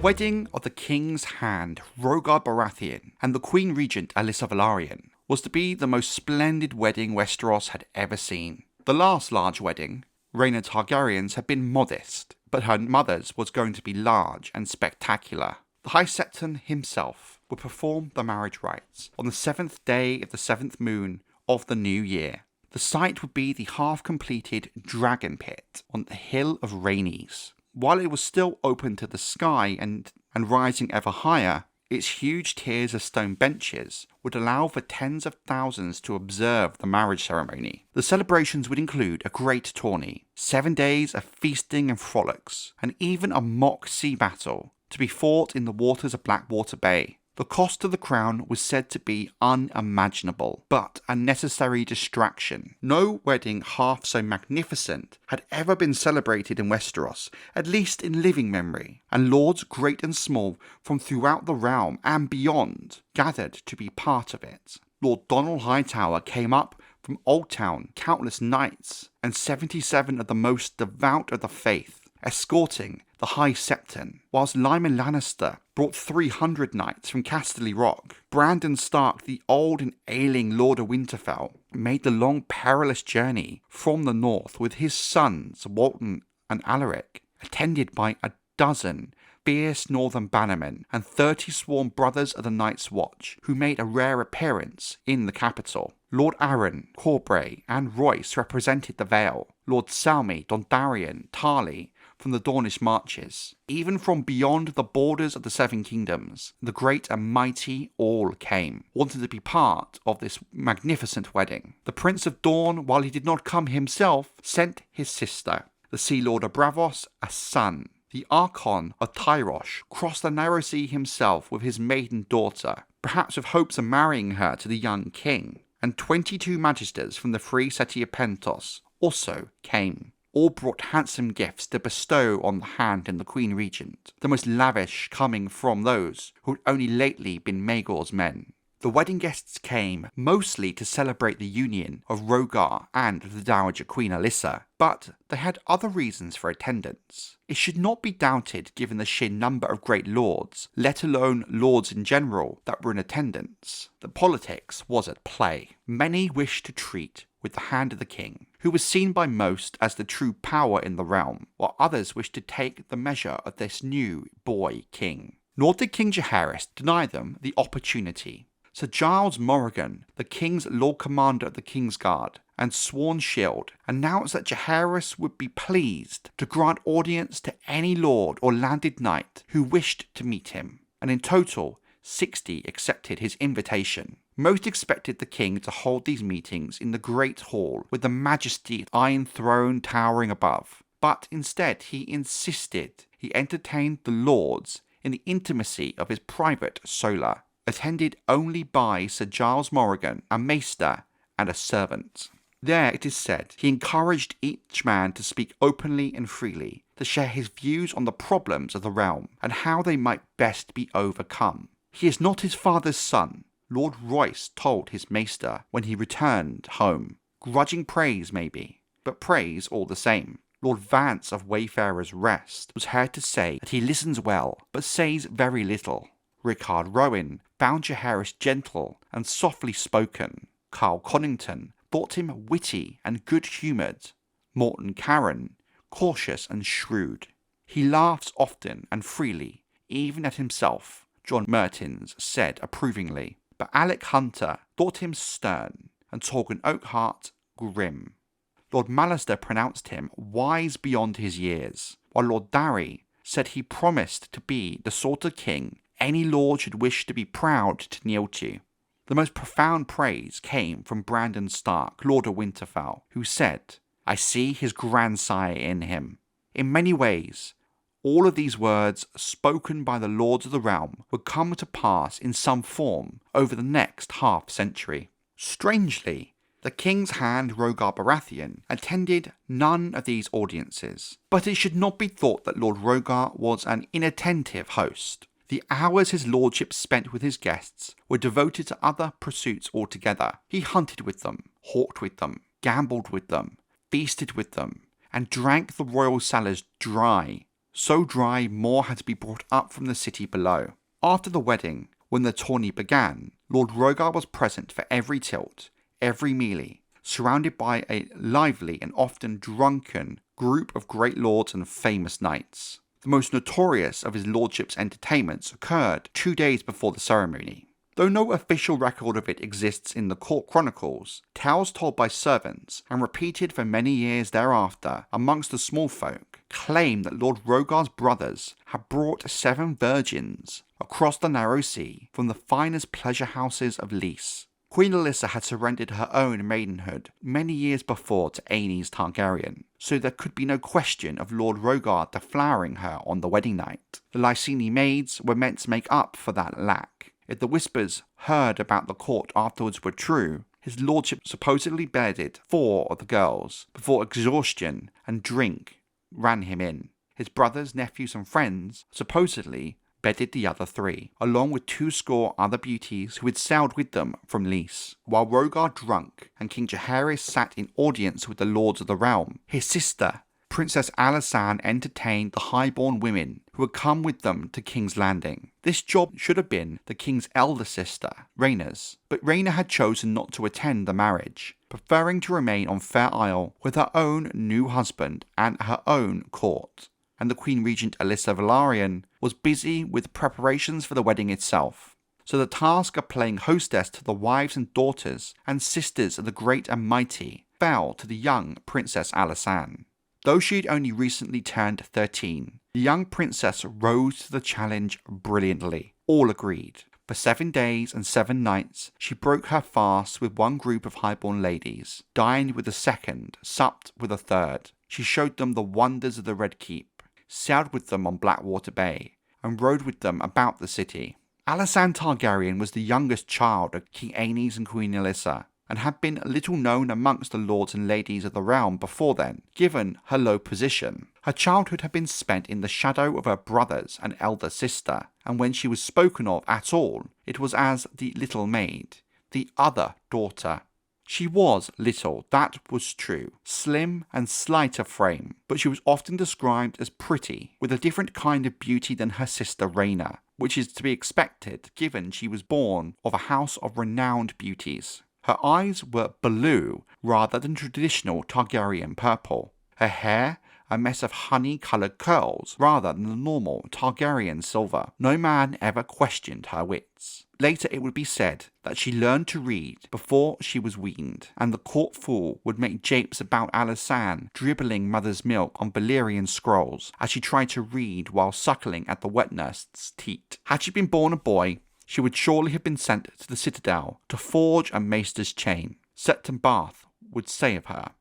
wedding of the King's Hand Rogar Baratheon and the Queen Regent Alyssa Velaryon was to be the most splendid wedding Westeros had ever seen. The last large wedding, Rhaena Targaryen's, had been modest, but her mother's was going to be large and spectacular. The High Septon himself would perform the marriage rites on the 7th day of the 7th moon of the new year. The site would be the half-completed Dragonpit on the Hill of Rhaenys. While it was still open to the sky and rising ever higher, its huge tiers of stone benches would allow for tens of thousands to observe the marriage ceremony. The celebrations would include a great tourney, 7 days of feasting and frolics, and even a mock sea battle to be fought in the waters of Blackwater Bay. The cost to the crown was said to be unimaginable, but a necessary distraction. No wedding half so magnificent had ever been celebrated in Westeros, at least in living memory, and lords great and small from throughout the realm and beyond gathered to be part of it. Lord Donald Hightower came up from Oldtown, countless knights, and 77 of the most devout of the faith, escorting the High Septon, whilst Lyman Lannister brought 300 knights from Casterly Rock. Brandon Stark, the old and ailing Lord of Winterfell, made the long perilous journey from the north with his sons Walton and Alaric, attended by a dozen fierce northern bannermen and 30 sworn brothers of the Night's Watch, who made a rare appearance in the capital. Lord Arryn, Corbray and Royce represented the Vale. Lord Salmy, Dondarrion, Tarly from the Dornish marches. Even from beyond the borders of the Seven Kingdoms, the great and mighty all came, wanting to be part of this magnificent wedding. The Prince of Dorne, while he did not come himself, sent his sister. The Sea Lord of Braavos, a son. The Archon of Tyrosh crossed the narrow sea himself with his maiden daughter, perhaps with hopes of marrying her to the young king. And 22 magisters from the Free City of Pentos also came. All brought handsome gifts to bestow on the hand and the Queen Regent, the most lavish coming from those who had only lately been Maegor's men. The wedding guests came mostly to celebrate the union of Rogar and the Dowager Queen Alyssa, but they had other reasons for attendance. It should not be doubted, given the sheer number of great lords, let alone lords in general, that were in attendance, that politics was at play. Many wished to treat with the hand of the king, who was seen by most as the true power in the realm, while others wished to take the measure of this new boy king. Nor did King Jaehaerys deny them the opportunity. Sir Giles Morrigan, the king's Lord Commander of the Kingsguard and Sworn Shield, announced that Jaehaerys would be pleased to grant audience to any lord or landed knight who wished to meet him, and in total 60 accepted his invitation. Most expected the king to hold these meetings in the Great Hall with the majesty of the Iron Throne towering above, but instead he insisted he entertained the lords in the intimacy of his private solar, attended only by Sir Giles Morrigan, a maester and a servant. There, it is said, he encouraged each man to speak openly and freely, to share his views on the problems of the realm and how they might best be overcome. He is not his father's son, Lord Royce told his maester when he returned home. Grudging praise, maybe, but praise all the same. Lord Vance of Wayfarer's Rest was heard to say that he listens well, but says very little. Rickard Rowan found Jaehaerys gentle and softly spoken. Carl Connington thought him witty and good-humoured. Morton Caron, cautious and shrewd. He laughs often and freely, even at himself, John Mertins said approvingly. But Alec Hunter thought him stern, and Torgon Oakhart grim. Lord Mallister pronounced him wise beyond his years, while Lord Darry said he promised to be the sort of king any lord should wish to be proud to kneel to. The most profound praise came from Brandon Stark, Lord of Winterfell, who said, "I see his grandsire in him." In many ways, all of these words spoken by the lords of the realm would come to pass in some form over the next half-century. Strangely, the King's Hand Rogar Baratheon attended none of these audiences, but it should not be thought that Lord Rogar was an inattentive host. The hours his lordship spent with his guests were devoted to other pursuits altogether. He hunted with them, hawked with them, gambled with them, feasted with them, and drank the royal cellars dry. so dry more had to be brought up from the city below. After the wedding, when the tourney began, Lord Rogar was present for every tilt, every melee, surrounded by a lively and often drunken group of great lords and famous knights. The most notorious of his lordship's entertainments occurred 2 days before the ceremony. Though no official record of it exists in the court chronicles, tales told by servants and repeated for many years thereafter amongst the smallfolk claim that Lord Rogar's brothers had brought 7 virgins across the narrow sea from the finest pleasure houses of Lys. Queen Alyssa had surrendered her own maidenhood many years before to Aenys Targaryen, so there could be no question of Lord Rogar deflowering her on the wedding night. The Lyseni maids were meant to make up for that lack. If the whispers heard about the court afterwards were true, his lordship supposedly bedded 4 of the girls before exhaustion and drink ran him in. His brothers, nephews and friends supposedly bedded the other 3, along with 20 other beauties who had sailed with them from Lys. While Rogar drank and King Jaehaerys sat in audience with the lords of the realm, his sister, Princess Alysanne, entertained the highborn women who had come with them to King's Landing. This job should have been the king's elder sister, Rhaenyra's, but Rhaenyra had chosen not to attend the marriage, preferring to remain on Fair Isle with her own new husband and her own court. And the Queen Regent Alyssa Velaryon was busy with preparations for the wedding itself. So the task of playing hostess to the wives and daughters and sisters of the great and mighty fell to the young Princess Alysanne. Though she had only recently turned 13, the young princess rose to the challenge brilliantly. All agreed. For 7 days and 7 nights, she broke her fast with one group of highborn ladies, dined with a second, supped with a third. She showed them the wonders of the Red Keep, sailed with them on Blackwater Bay, and rode with them about the city. Alisanne Targaryen was the youngest child of King Aenys and Queen Alyssa, and had been little known amongst the lords and ladies of the realm before then, given her low position. Her childhood had been spent in the shadow of her brothers and elder sister, and when she was spoken of at all, it was as the little maid, the other daughter. She was little, that was true, slim and slight of frame, but she was often described as pretty, with a different kind of beauty than her sister Rhaenyra, which is to be expected given she was born of a house of renowned beauties. Her eyes were blue rather than traditional Targaryen purple. Her hair, a mess of honey-coloured curls rather than the normal Targaryen silver. No man ever questioned her wits. Later it would be said that she learned to read before she was weaned, and the court fool would make japes about Alisanne dribbling mother's milk on Valyrian scrolls as she tried to read while suckling at the wet nurse's teat. Had she been born a boy, she would surely have been sent to the citadel to forge a maester's chain, Septon Bath would say of her.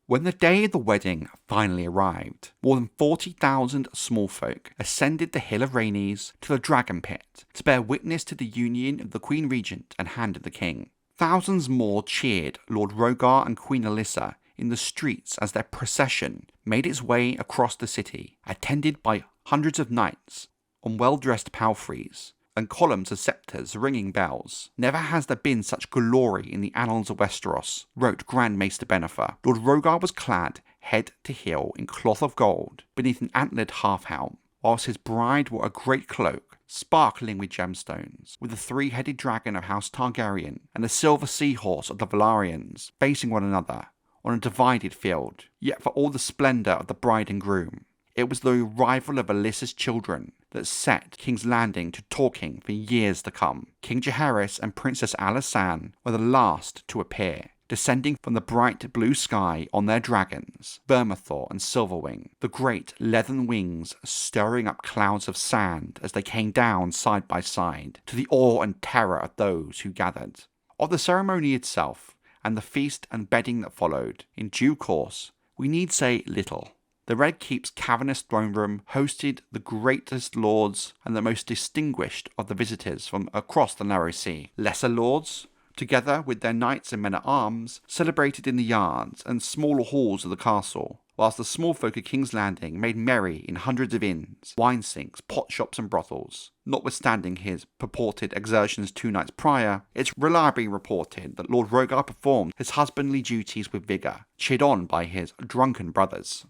When the day of the wedding finally arrived, more than 40,000 smallfolk ascended the Hill of Rhaenys to the Dragonpit to bear witness to the union of the Queen Regent and Hand of the King. Thousands more cheered Lord Rogar and Queen Alyssa in the streets as their procession made its way across the city, attended by hundreds of knights on well-dressed palfreys, and columns of sceptres ringing bells. Never has there been such glory in the annals of Westeros, wrote Grand Maester Benefer. Lord Rogar was clad head to heel in cloth of gold beneath an antlered half-helm, whilst his bride wore a great cloak, sparkling with gemstones, with the 3-headed dragon of House Targaryen and the silver seahorse of the Velaryons facing one another on a divided field. Yet for all the splendour of the bride and groom, it was the arrival of Alyssa's children that set King's Landing to talking for years to come. King Jaehaerys and Princess Alysanne were the last to appear, descending from the bright blue sky on their dragons, Vermithor and Silverwing, the great leathern wings stirring up clouds of sand as they came down side by side, to the awe and terror of those who gathered. Of the ceremony itself, and the feast and bedding that followed, in due course, we need say little. The Red Keep's cavernous throne room hosted the greatest lords and the most distinguished of the visitors from across the narrow sea. Lesser lords, together with their knights and men-at-arms, celebrated in the yards and smaller halls of the castle, whilst the small folk of King's Landing made merry in hundreds of inns, wine sinks, pot shops and brothels. Notwithstanding his purported exertions 2 nights prior, it's reliably reported that Lord Rogar performed his husbandly duties with vigour, cheered on by his drunken brothers.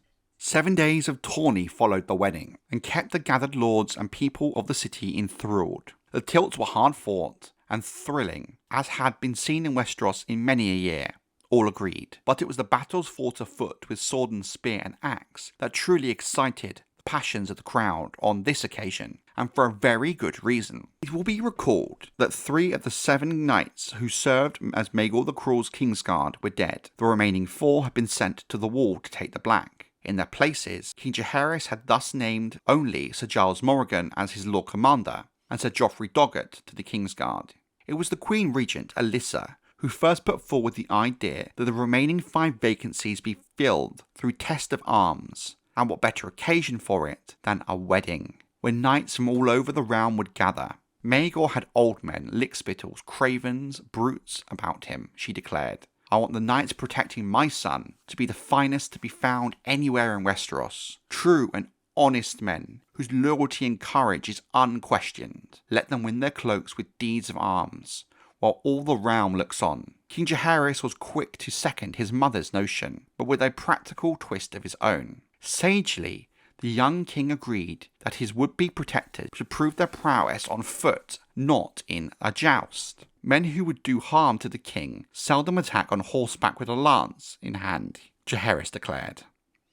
7 days of tourney followed the wedding, and kept the gathered lords and people of the city enthralled. The tilts were hard fought and thrilling, as had been seen in Westeros in many a year. All agreed. But it was the battles fought afoot with sword and spear and axe that truly excited the passions of the crowd on this occasion, and for a very good reason. It will be recalled that 3 of the 7 knights who served as Maegor the Cruel's Kingsguard were dead. The remaining 4 had been sent to the wall to take the Black. In their places, King Jaehaerys had thus named only Sir Giles Morrigan as his Lord Commander, and Sir Joffrey Doggett to the Kingsguard. It was the Queen Regent, Alyssa, who first put forward the idea that the remaining 5 vacancies be filled through test of arms, and what better occasion for it than a wedding, when knights from all over the realm would gather. Maegor had old men, lickspittles, cravens, brutes about him, she declared. I want the knights protecting my son to be the finest to be found anywhere in Westeros. True and honest men, whose loyalty and courage is unquestioned. Let them win their cloaks with deeds of arms, while all the realm looks on. King Jaehaerys was quick to second his mother's notion, but with a practical twist of his own. Sagely, the young king agreed that his would-be protectors should prove their prowess on foot, not in a joust. Men who would do harm to the king seldom attack on horseback with a lance in hand, Jaehaerys declared.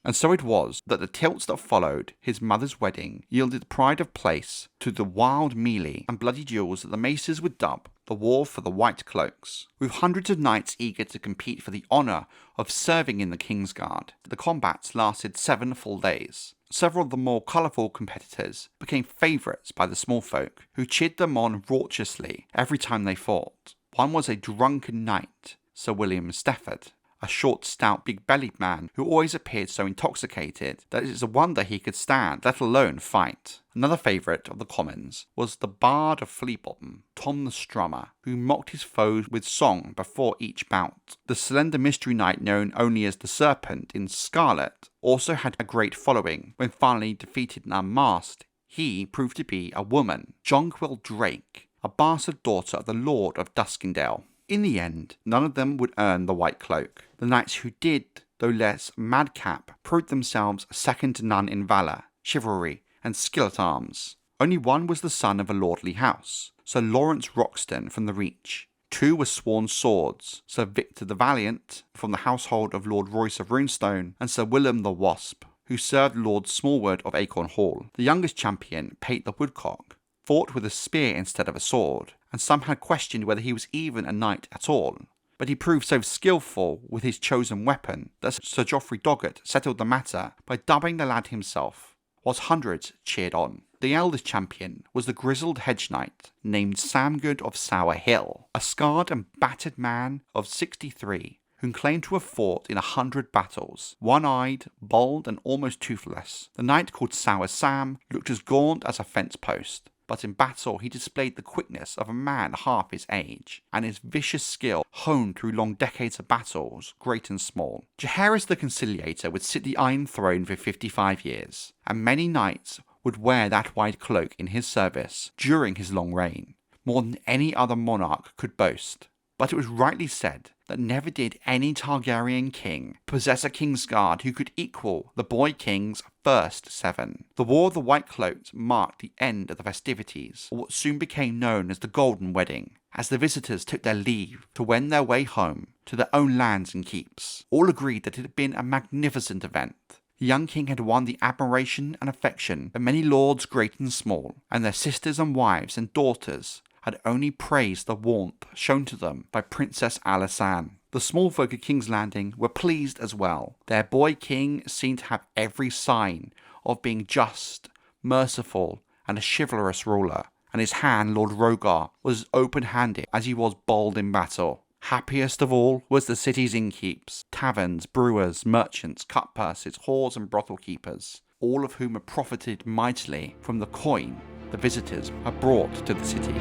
And so it was that the tilts that followed his mother's wedding yielded pride of place to the wild melee and bloody duels that the maces would dub the war for the White Cloaks. With hundreds of knights eager to compete for the honour of serving in the Kingsguard, the combats lasted 7 full days. Several of the more colourful competitors became favourites by the smallfolk, who cheered them on raucously every time they fought. One was a drunken knight, Sir William Stefford, a short, stout, big-bellied man who always appeared so intoxicated that it is a wonder he could stand, let alone fight. Another favourite of the commons was the Bard of Fleabottom, Tom the Strummer, who mocked his foes with song before each bout. The slender mystery knight known only as the Serpent in Scarlet also had a great following. When finally defeated and unmasked, he proved to be a woman, Jonquil Drake, a bastard daughter of the Lord of Duskendale. In the end, none of them would earn the White Cloak. The knights who did, though less madcap, proved themselves second to none in valour, chivalry, and skill at arms. Only one was the son of a lordly house, Sir Lawrence Roxton from the Reach. 2 were sworn swords, Sir Victor the Valiant from the household of Lord Royce of Runestone, and Sir Willem the Wasp, who served Lord Smallwood of Acorn Hall. The youngest champion, Pate the Woodcock, fought with a spear instead of a sword, and some had questioned whether he was even a knight at all. But he proved so skillful with his chosen weapon that Sir Joffrey Doggett settled the matter by dubbing the lad himself, whilst hundreds cheered on. The eldest champion was the grizzled hedge knight named Samgood of Sour Hill, a scarred and battered man of 63, who claimed to have fought in 100 battles. One-eyed, bald, and almost toothless, the knight called Sour Sam looked as gaunt as a fence post, but in battle he displayed the quickness of a man half his age, and his vicious skill honed through long decades of battles, great and small. Jaehaerys the Conciliator would sit the Iron Throne for 55 years, and many knights would wear that white cloak in his service during his long reign, more than any other monarch could boast. But it was rightly said that never did any Targaryen king possess a Kingsguard who could equal the boy king's first 7. The War of the White Cloaks marked the end of the festivities, or what soon became known as the Golden Wedding, as the visitors took their leave to wend their way home to their own lands and keeps. All agreed that it had been a magnificent event. The young king had won the admiration and affection of many lords great and small, and their sisters and wives and daughters had only praised the warmth shown to them by Princess Alysanne. The small folk of King's Landing were pleased as well. Their boy king seemed to have every sign of being just, merciful, and a chivalrous ruler, and his hand, Lord Rogar, was as open-handed as he was bold in battle. Happiest of all was the city's innkeeps, taverns, brewers, merchants, cutpurses, whores, and brothel keepers, all of whom had profited mightily from the coin the visitors had brought to the city.